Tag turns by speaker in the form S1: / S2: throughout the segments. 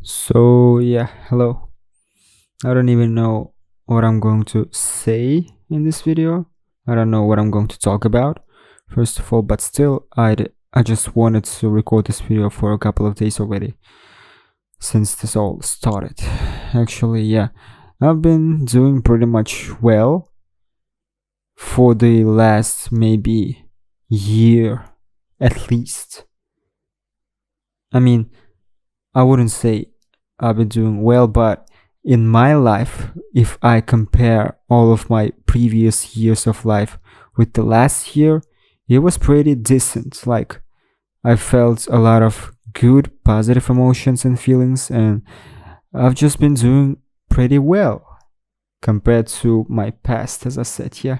S1: So, yeah, hello. I don't even know what I'm going to say in this video. I don't know what I'm going to talk about, first of all, but still, I just wanted to record this video for a couple of days already since this all started. Actually, yeah, I've been doing pretty much well for the last maybe year at least. I mean, I wouldn't say I've been doing well, but in my life, if I compare all of my previous years of life with the last year, it was pretty decent. Like, I felt a lot of good, positive emotions and feelings, and I've just been doing pretty well compared to my past, as I said, yeah.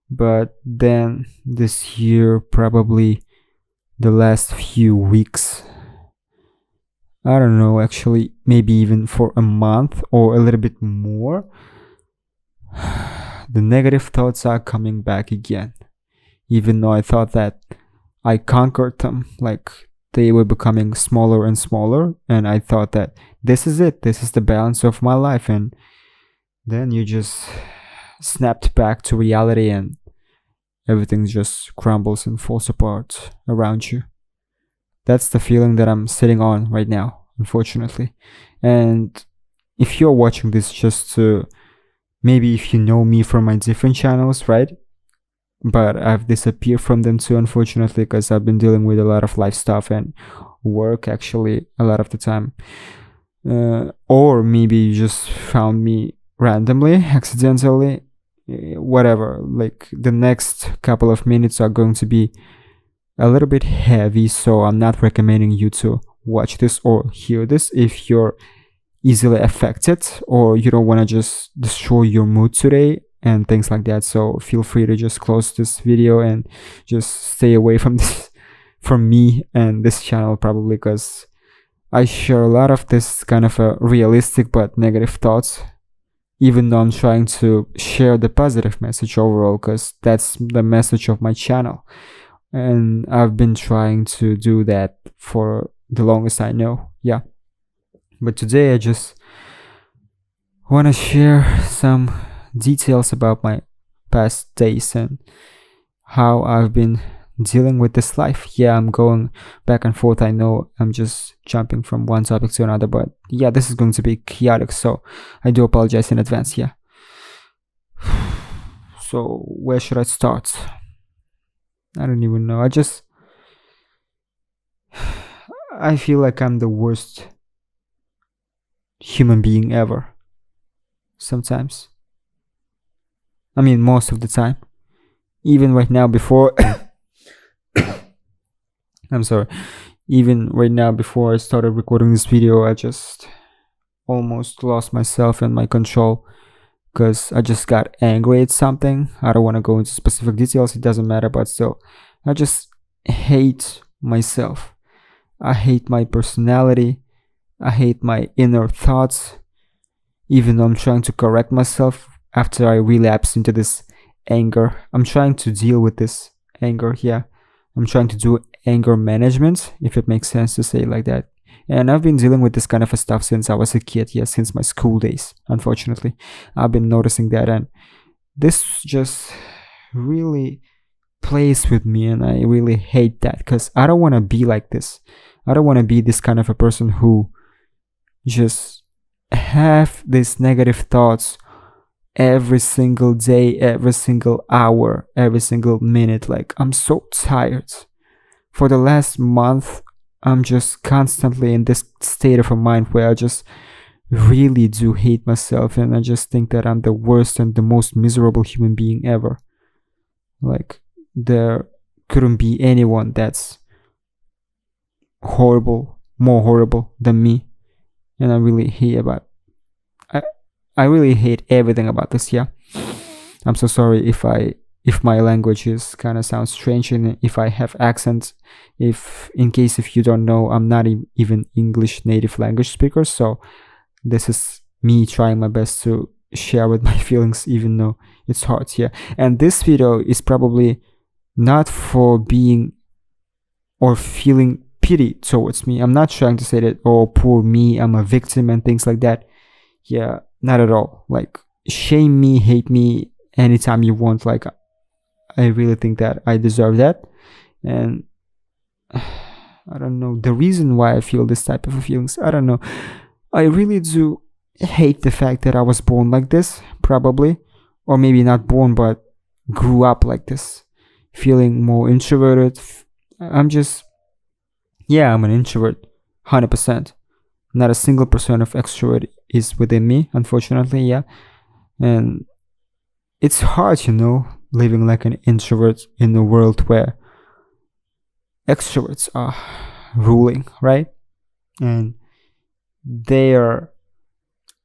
S1: But then this year, probably the last few weeks, I don't know, actually, maybe even for a month or a little bit more, the negative thoughts are coming back again. Even though I thought that I conquered them, like they were becoming smaller and smaller, and I thought that this is it, this is the balance of my life, and then you just snapped back to reality and everything just crumbles and falls apart around you. That's the feeling that I'm sitting on right now, unfortunately. And if you're watching this just to, maybe if you know me from my different channels, right? But I've disappeared from them too, unfortunately, because I've been dealing with a lot of life stuff and work actually a lot of the time. Or maybe you just found me randomly, accidentally, whatever. Like the next couple of minutes are going to be a little bit heavy, so I'm not recommending you to watch this or hear this if you're easily affected or you don't want to just destroy your mood today and things like that. So feel free to just close this video and just stay away from this, from me and this channel, probably, because I share a lot of this kind of a realistic but negative thoughts, even though I'm trying to share the positive message overall, because that's the message of my channel, and I've been trying to do that for the longest I know. Yeah. But today I just want to share some details about my past days and how I've been dealing with this life. Yeah, I'm going back and forth. I know I'm just jumping from one topic to another, but yeah, this is going to be chaotic, so I do apologize in advance. Yeah. So, where should I start? I don't even know. I feel like I'm the worst human being ever. Sometimes. I mean, most of the time. Even right now, before. I'm sorry. Even right now, before I started recording this video, I just almost lost myself and my control because I just got angry at something. I don't want to go into specific details, it doesn't matter, but still, I just hate myself. I hate my personality. I hate my inner thoughts. Even though I'm trying to correct myself after I relapse into this anger, I'm trying to deal with this anger. Yeah, I'm trying to do anger management, if it makes sense to say it like that. And I've been dealing with this kind of stuff since I was a kid. Yeah, since my school days, unfortunately. I've been noticing that, and this just really plays with me, and I really hate that because I don't want to be like this. I don't want to be this kind of a person who just have these negative thoughts every single day, every single hour, every single minute. Like, I'm so tired. For the last month, I'm just constantly in this state of a mind where I just really do hate myself, and I just think that I'm the worst and the most miserable human being ever. Like, there couldn't be anyone that's more horrible than me. And I really hate about I really hate everything about this. Yeah, I'm so sorry if my language is kind of sounds strange and if I have accents. If in case if you don't know, I'm not even English native language speaker, so this is me trying my best to share with my feelings, even though it's hard. Yeah, and this video is probably not for being or feeling pity towards me. I'm not trying to say that, oh, poor me, I'm a victim and things like that. Yeah, not at all. Like, shame me, hate me anytime you want. Like, I really think that I deserve that. And I don't know the reason why I feel this type of feelings. I don't know. I really do hate the fact that I was born like this, probably. Or maybe not born, but grew up like this. Feeling more introverted. I'm just, yeah, I'm an introvert. 100%. Not a single percent of extrovert is within me, unfortunately, yeah. And it's hard, living like an introvert in a world where extroverts are ruling, right? And their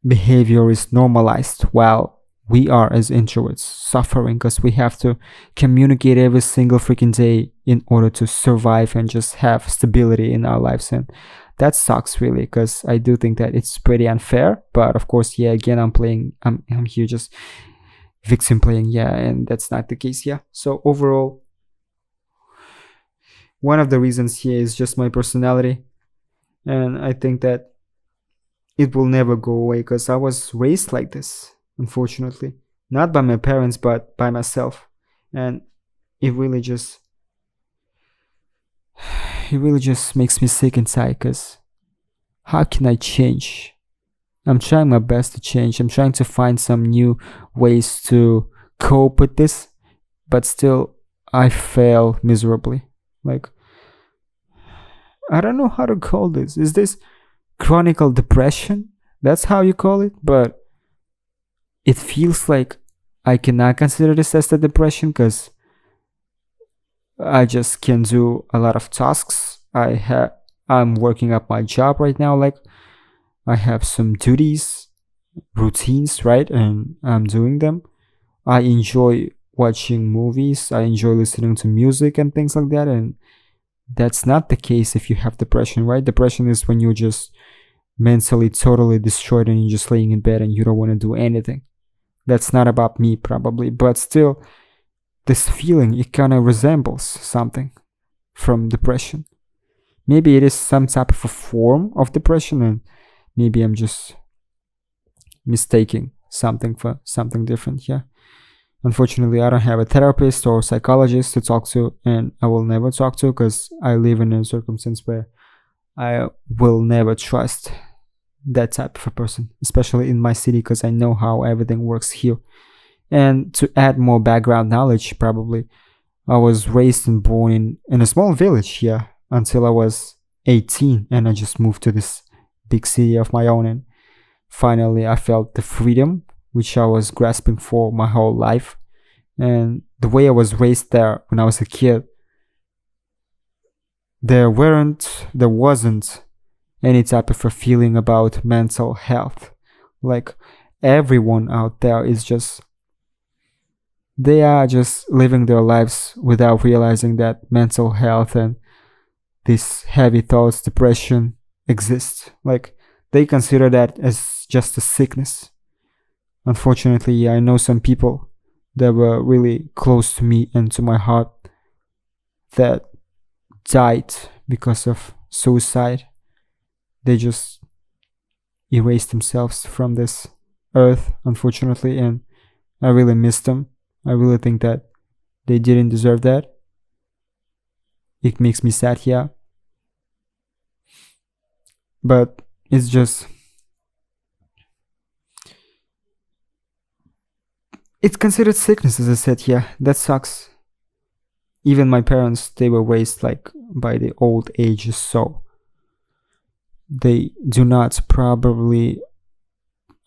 S1: behavior is normalized while we are, as introverts, suffering because we have to communicate every single freaking day in order to survive and just have stability in our lives. And that sucks, really, because I do think that it's pretty unfair. But of course, yeah, again, I'm here just victim playing, yeah, and that's not the case, yeah. So overall, one of the reasons here is just my personality, and I think that it will never go away because I was raised like this, unfortunately, not by my parents but by myself. And it really just makes me sick inside, because how can I change? I'm trying my best to change. I'm trying to find some new ways to cope with this, but still I fail miserably. Like, I don't know how to call this. Is this chronic depression? That's how you call it? But it feels like I cannot consider this as the depression because I just can do a lot of tasks. I'm working up my job right now. Like, I have some duties, routines, right? And I'm doing them. I enjoy watching movies. I enjoy listening to music and things like that. And that's not the case if you have depression, right? Depression is when you're just mentally totally destroyed and you're just laying in bed and you don't want to do anything. That's not about me, probably. But still, this feeling, it kind of resembles something from depression. Maybe it is some type of a form of depression, and maybe I'm just mistaking something for something different, yeah. Unfortunately, I don't have a therapist or psychologist to talk to, and I will never talk to because I live in a circumstance where I will never trust that type of a person, especially in my city, because I know how everything works here. And to add more background knowledge, probably, I was raised and born in a small village, yeah, until I was 18, and I just moved to this big city of my own. And finally, I felt the freedom which I was grasping for my whole life. And the way I was raised there when I was a kid, there wasn't any type of a feeling about mental health. Like, everyone out there is just, they are just living their lives without realizing that mental health and these heavy thoughts, depression exist. Like, they consider that as just a sickness. Unfortunately, I know some people that were really close to me and to my heart that died because of suicide. They just erased themselves from this earth, unfortunately, and I really miss them. I really think that they didn't deserve that. It makes me sad, yeah. But it's just, it's considered sickness, as I said, yeah. That sucks. Even my parents, they were raised like by the old ages, so they do not probably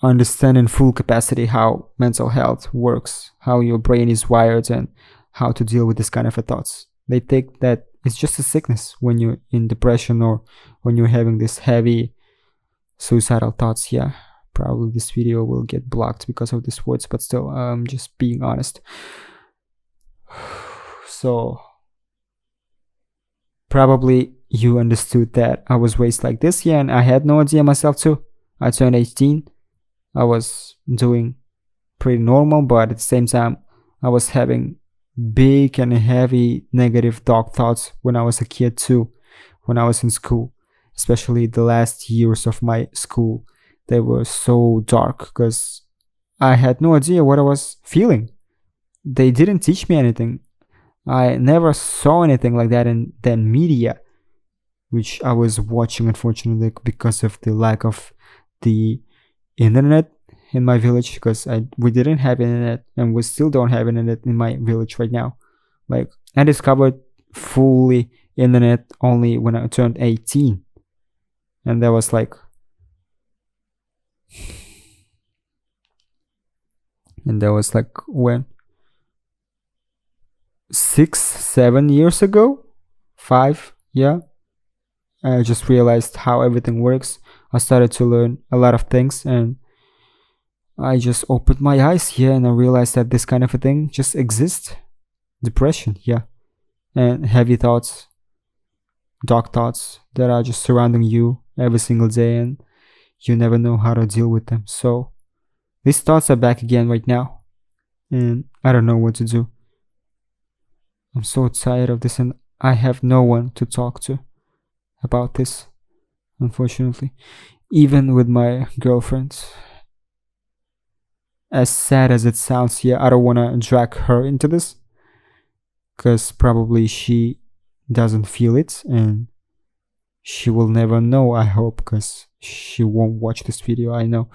S1: understand in full capacity how mental health works, how your brain is wired, and how to deal with this kind of thoughts. They think that it's just a sickness when you're in depression or when you're having this heavy suicidal thoughts. Yeah, probably this video will get blocked because of these words, but still, I'm just being honest. So probably you understood that I was raised like this, yeah, and I had no idea myself too. I turned 18. I was doing pretty normal, but at the same time, I was having big and heavy negative dark thoughts when I was a kid too. when I was in school, especially the last years of my school. They were so dark because I had no idea what I was feeling. They didn't teach me anything. I never saw anything like that in the media, which I was watching, unfortunately, because of the lack of the internet in my village. Because we didn't have internet, and we still don't have internet in my village right now. Like, I discovered fully internet only when I turned 18, and that was like, when 6 7 years ago, 5, yeah. I just realized how everything works. I started to learn a lot of things, and I just opened my eyes here, and I realized that this kind of a thing just exists. Depression, yeah, and heavy thoughts, dark thoughts that are just surrounding you every single day, and you never know how to deal with them. So these thoughts are back again right now, and I don't know what to do. I'm so tired of this, and I have no one to talk to about this, unfortunately. Even with my girlfriend, as sad as it sounds, yeah, I don't want to drag her into this because probably she doesn't feel it, and she will never know, I hope, because she won't watch this video, I know.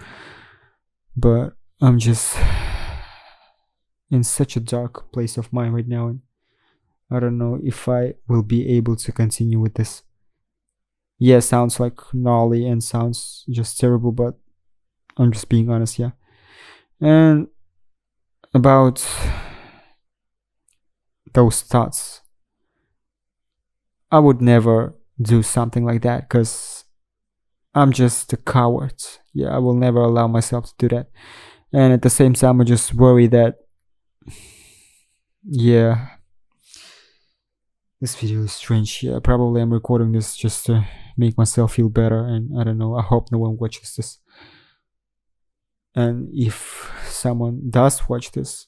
S1: But I'm just in such a dark place of mind right now, and I don't know if I will be able to continue with this. Yeah, sounds like gnarly and sounds just terrible, but I'm just being honest, yeah. And about those thoughts, I would never do something like that because I'm just a coward. Yeah, I will never allow myself to do that. And at the same time, I just worry that, yeah, this video is strange. Yeah, probably I'm recording this just to make myself feel better, and I don't know. I hope no one watches this. And if someone does watch this,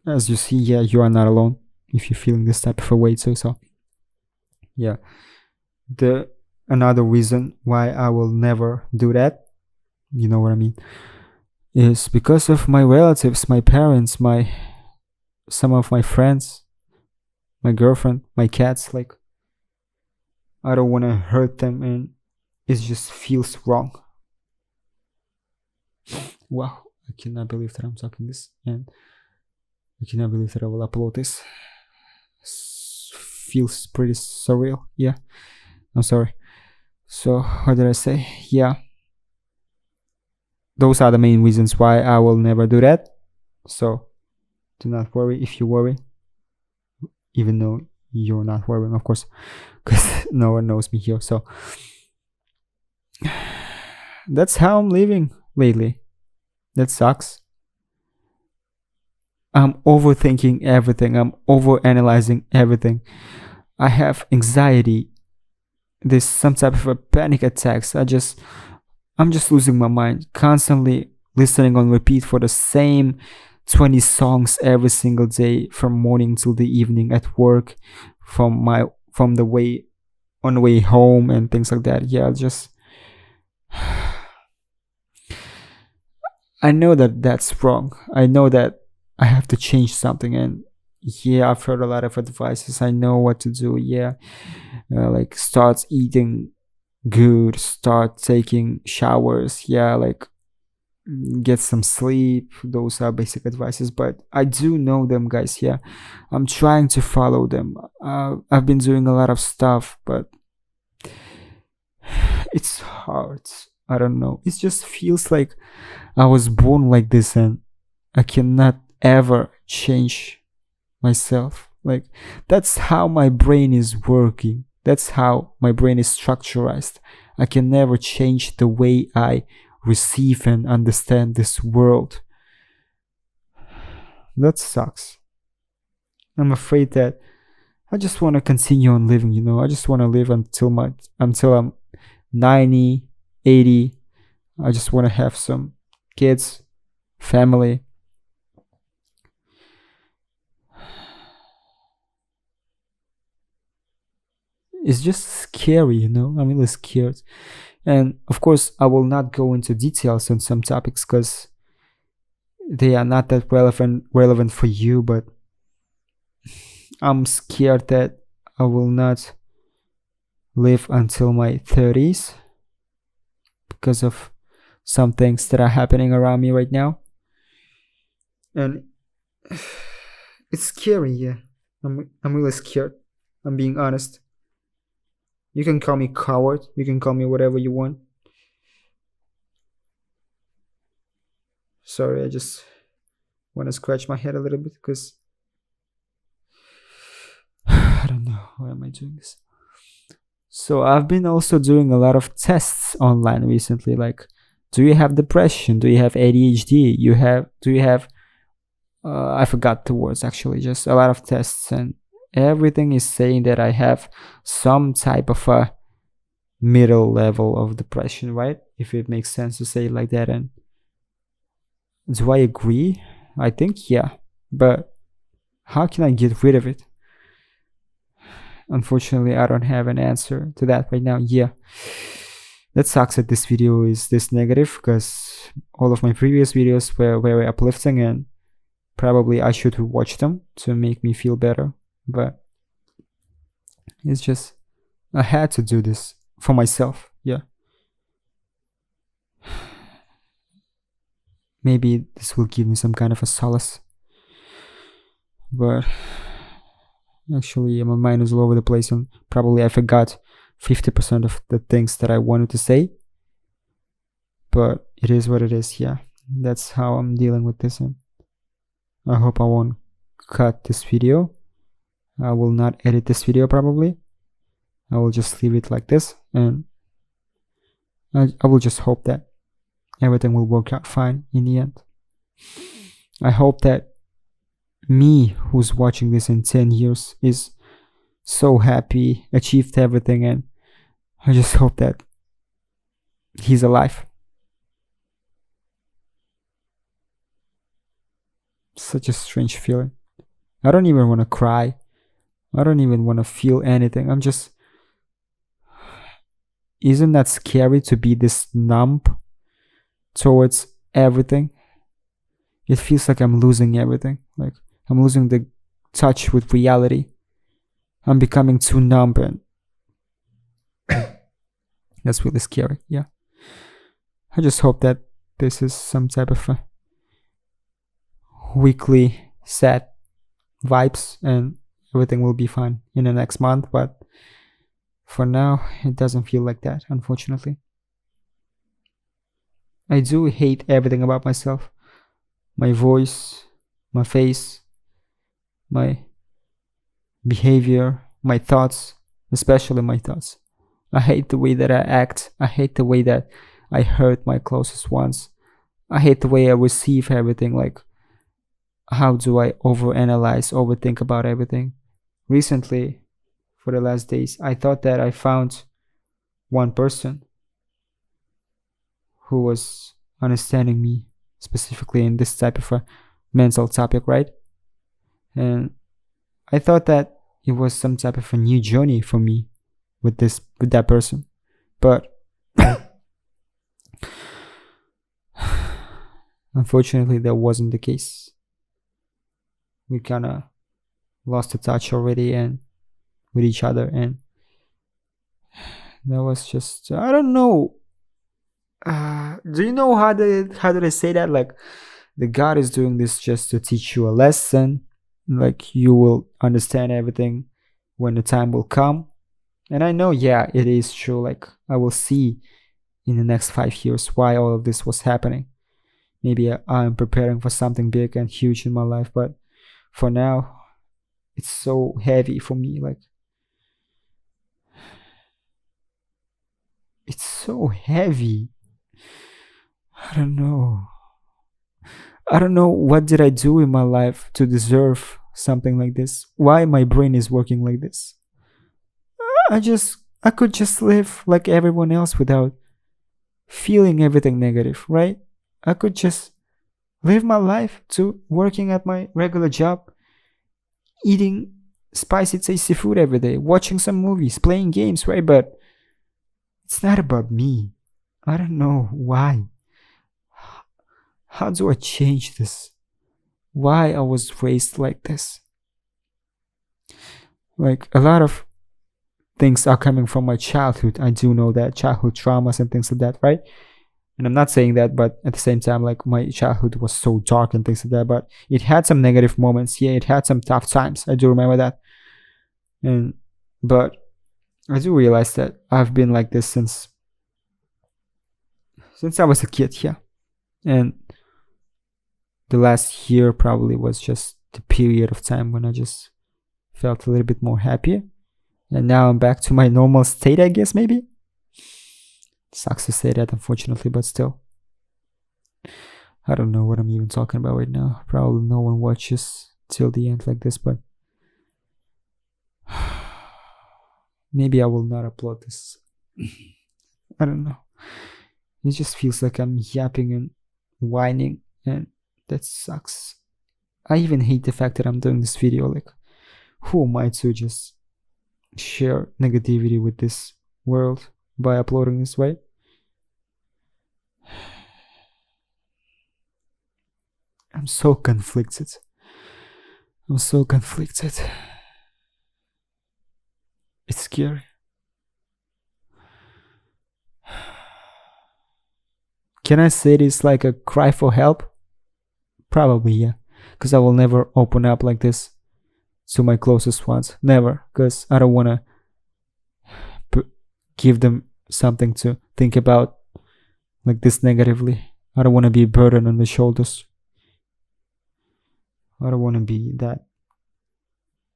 S1: as you see, yeah, you are not alone if you're feeling this type of a way too. So yeah, the another reason why I will never do that, you know what I mean, is because of my relatives, my parents, my some of my friends, my girlfriend, my cats. Like, I don't want to hurt them, and it just feels wrong. Wow, I cannot believe that I'm talking this, and I cannot believe that I will upload this. Feels pretty surreal. Yeah, I'm sorry. So what did I say? Yeah, those are the main reasons why I will never do that. So do not worry if you worry, even though you're not worrying, of course, because no one knows me here. So that's how I'm living lately. That sucks. I'm overthinking everything. I'm overanalyzing everything. I have anxiety. There's some type of a panic attacks. I'm just losing my mind. Constantly listening on repeat for the same 20 songs every single day, from morning till the evening at work, from the way on the way home and things like that. Yeah, just I know that that's wrong. I know that I have to change something, and yeah, I've heard a lot of advices. I know what to do. Yeah, like start eating good, start taking showers. Yeah, like get some sleep. Those are basic advices, but I do know them, guys. Yeah, I'm trying to follow them. I've been doing a lot of stuff, but it's hard. I don't know. It just feels like I was born like this, and I cannot ever change myself. Like, that's how my brain is working. That's how my brain is structured. I can never change the way I receive and understand this world. That sucks. I'm afraid that I just want to continue on living, you know. I just want to live until I'm 90, 80. I just want to have some kids, family. it's just scary, you know. I'm really scared. And of course, I will not go into details on some topics because they are not that relevant for you, but I'm scared that I will not live until my 30s because of some things that are happening around me right now. And it's scary, yeah. I'm really scared. I'm being honest. You can call me coward, you can call me whatever you want. Sorry, I just want to scratch my head a little bit because I don't know why am I doing this. So I've been also doing a lot of tests online recently, like, do you have depression? Do you have ADHD? Do you have I forgot the words actually, just a lot of tests, and everything is saying that I have some type of a middle level of depression, right? If it makes sense to say it like that. And do I agree? I think yeah, but how can I get rid of it? Unfortunately, I don't have an answer to that right now. Yeah, that sucks that this video is this negative because all of my previous videos were very uplifting, and probably I should watch them to make me feel better. But it's just, I had to do this for myself. Yeah. Maybe this will give me some kind of a solace. But actually, my mind is all over the place, and probably I forgot 50% of the things that I wanted to say. But it is what it is. Yeah. That's how I'm dealing with this. And I hope I won't cut this video. I will not edit this video probably. I will just leave it like this, and I will just hope that everything will work out fine in the end. I hope that me who's watching this in 10 years is so happy, achieved everything, and I just hope that he's alive. Such a strange feeling. I don't even want to cry. I don't even want to feel anything. I'm just... Isn't that scary to be this numb towards everything? It feels like I'm losing everything. Like I'm losing the touch with reality. I'm becoming too numb, and that's really scary. Yeah. I just hope that this is some type of a weekly sad vibes and everything will be fine in the next month, but for now it doesn't feel like that, unfortunately. I do hate everything about myself. My voice, my face, my behavior, my thoughts, especially my thoughts. I hate the way that I act. I hate the way that I hurt my closest ones. I hate the way I receive everything. Like, how do I overanalyze, overthink about everything? Recently, for the last days, I thought that I found one person who was understanding me specifically in this type of a mental topic, right? And I thought that it was some type of a new journey for me with that person, but unfortunately that wasn't the case. We kind of lost the touch already and with each other, and that was just, I don't know. Do you know how did I say that? Like, the God is doing this just to teach you a lesson. Like, you will understand everything when the time will come. And I know, yeah, it is true. Like, I will see in the next 5 years why all of this was happening. Maybe I'm preparing for something big and huge in my life, but for now, it's so heavy for me. Like, it's so heavy. I don't know. I don't know what did I do in my life to deserve something like this. Why my brain is working like this. I could just live like everyone else without feeling everything negative, right? I could just live my life to working at my regular job, eating spicy, tasty food every day, watching some movies, playing games, right? But it's not about me. I don't know why. How do I change this? Why I was raised like this? Like a lot of things are coming from my childhood. I do know that childhood traumas and things like that, right? And I'm not saying that, but at the same time, like my childhood was so dark and things like that. But it had some negative moments. Yeah, it had some tough times. I do remember that. And but I do realize that I've been like this since I was a kid. Yeah, and the last year probably was just the period of time when I just felt a little bit more happier. And now I'm back to my normal state, I guess, maybe. Sucks to say that, unfortunately, but still. I don't know what I'm even talking about right now. Probably no one watches till the end like this, but maybe I will not upload this. I don't know. It just feels like I'm yapping and whining, and that sucks. I even hate the fact that I'm doing this video. Like, who am I to just share negativity with this world by uploading this way? I'm so conflicted. I'm so conflicted. It's scary. Can I say this like a cry for help? Probably, yeah. Because I will never open up like this to my closest ones. Never. Because I don't want to give them something to think about like this negatively. I don't want to be a burden on the shoulders. I don't want to be that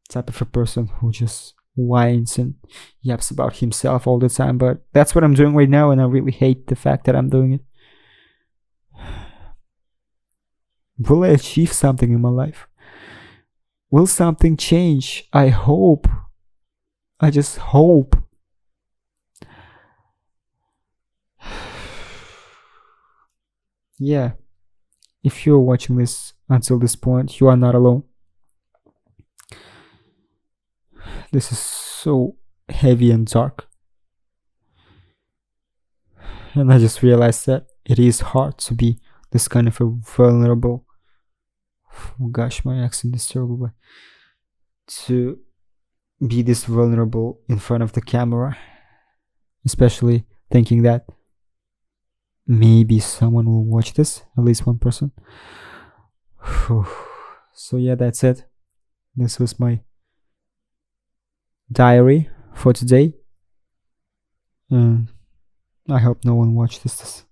S1: type of a person who just whines and yaps about himself all the time. But that's what I'm doing right now, and I really hate the fact that I'm doing it. Will I achieve something in my life? Will something change? I hope. I just hope. Yeah. If you're watching this until this point, you are not alone. This is so heavy and dark. And I just realized that it is hard to be this kind of a vulnerable. Oh gosh, my accent is terrible, but to be this vulnerable in front of the camera, especially thinking that maybe someone will watch this, at least one person. So yeah, that's it. This was my diary for today, and I hope no one watches this.